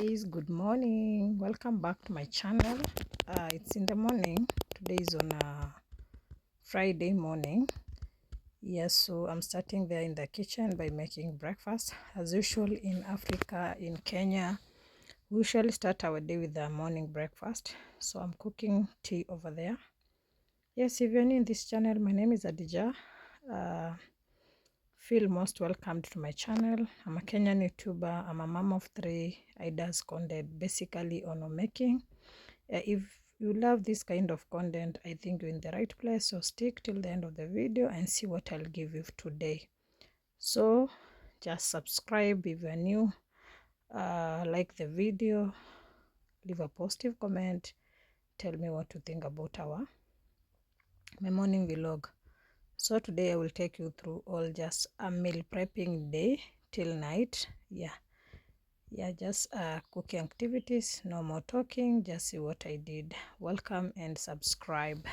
guys, good morning. Welcome back to my channel. It's in the morning. Today is on a Friday morning. Yes, so I'm starting there in the kitchen by making breakfast. As usual in Africa, in Kenya, we usually start our day with the morning breakfast. So I'm cooking tea over there. Yes, if you're new in this channel, my name is Adija. Feel most welcomed to my channel. I'm a Kenyan YouTuber. I'm a mom of 3. I does content basically on homemaking. If you love this kind of content, I think you're in the right place. So stick till the end of the video and see what I'll give you today. So just subscribe if you're new. Like the video. Leave a positive comment. Tell me what you think about my morning vlog. So today I will take you through all just a meal prepping day till night. Just cooking activities, no more talking, just see what I did. Welcome and subscribe.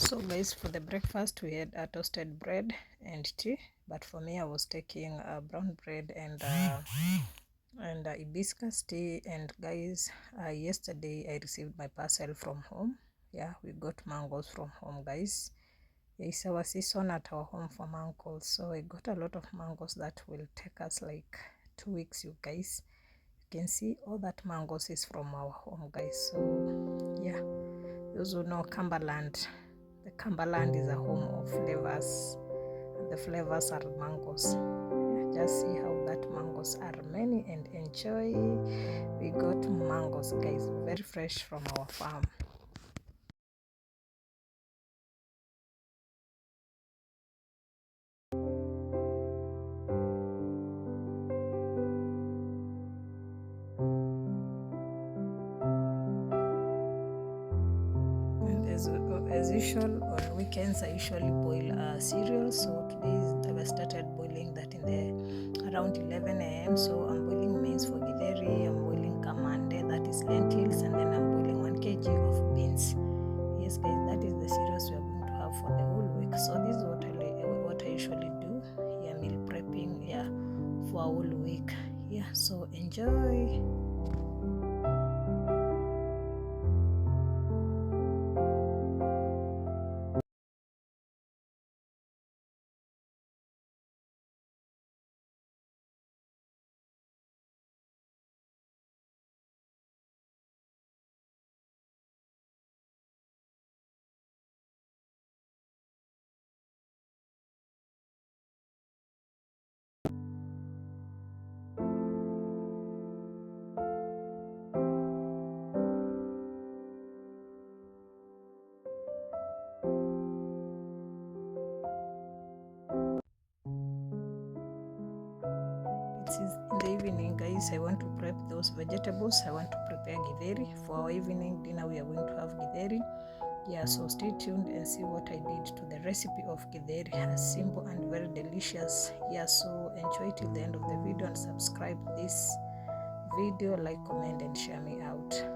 So guys, for the breakfast we had a toasted bread and tea, but for me I was taking brown bread and hibiscus tea. And guys, yesterday I received my parcel from home. Yeah, we got mangoes from home, guys. It's our season at our home for mangoes, so I got a lot of mangoes that will take us like 2 weeks, you guys. You can see all that mangoes is from our home, guys. So yeah, those who know Cumberland, the Cumberland is a home of flavors, and the flavors are mangoes. Yeah, just see how that mangoes are many and enjoy. We got mangoes, guys, very fresh from our farm. And as usual, on weekends I usually boil cereal. So today I started boiling that in the around 11 a.m. So I'm boiling maize for githeri, I'm boiling kamande, that is lentils, and then I'm boiling 1 kg of beans. Yes, guys, that is the cereals we are going to have for the whole week. So this is what I usually do. Yeah, meal prepping. Yeah, for a whole week. Yeah, so enjoy. It is in the evening, guys. I want to prep those vegetables. I want to prepare githeri for our evening dinner. We are going to have githeri. Yeah, so stay tuned and see what I did to the recipe of githeri. Simple and very delicious. Yeah, so enjoy till the end of the video and subscribe this video, like, comment, and share me out.